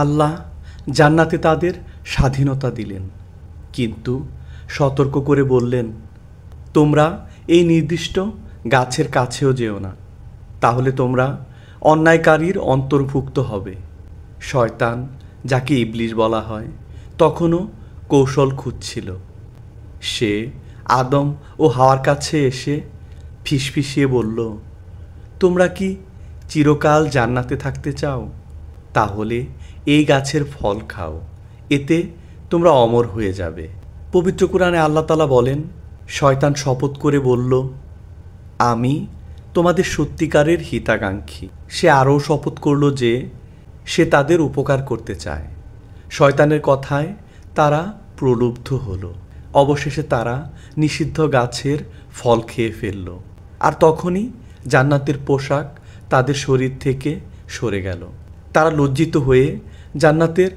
আল্লাহ জান্নাতে তাদের স্বাধীনতা দিলেন, কিন্তু সতর্ক করে বললেন, তোমরা এই নির্দিষ্ট গাছের কাছেও যেও না, তাহলে তোমরা অন্যায়কারীর অন্তর্ভুক্ত হবে। শয়তান, যাকে ইবলিস বলা হয়, তখনও কৌশল খুঁজছিল। সে আদম ও হাওয়ার কাছে এসে ফিসফিসিয়ে বলল, তোমরা কি চিরকাল জান্নাতে থাকতে চাও? তাহলে এই গাছের ফল খাও, এতে তোমরা অমর হয়ে যাবে। পবিত্র কোরআনে আল্লাহ তাআলা বলেন, শয়তান শপথ করে বলল, আমি তোমাদের সত্যিকারের হিতাকাঙ্ক্ষী। সে আরও শপথ করল যে সে তাদের উপকার করতে চায়। শয়তানের কথায় তারা প্রলুব্ধ হলো। অবশেষে তারা নিষিদ্ধ গাছের ফল খেয়ে ফেলল, আর তখনই জান্নাতের পোশাক তাদের শরীর থেকে সরে গেল। তারা লজ্জিত হয়ে জান্নাতের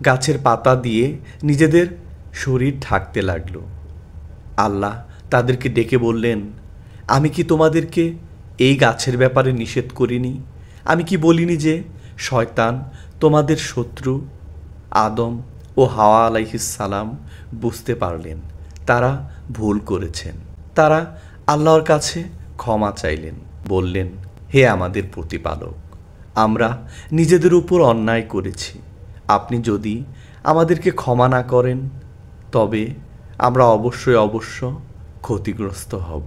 গাছের পাতা দিয়ে নিজেদের শরীর ঢাকতে লাগল। আল্লাহ তাদেরকে ডেকে বললেন, আমি কি তোমাদেরকে এই গাছের ব্যাপারে নিষেধ করিনি? আমি কি বলিনি যে শয়তান তোমাদের শত্রু? আদম ও হাওয়া আলাইহিস সালাম বুঝতে পারলেন তারা ভুল করেছেন। তারা আল্লাহর কাছে ক্ষমা চাইলেন, বললেন, হে আমাদের প্রতিপালক, আমরা নিজেদের উপর অন্যায় করেছি। আপনি যদি আমাদেরকে ক্ষমা না করেন তবে আমরা অবশ্যই ক্ষতিগ্রস্ত হব।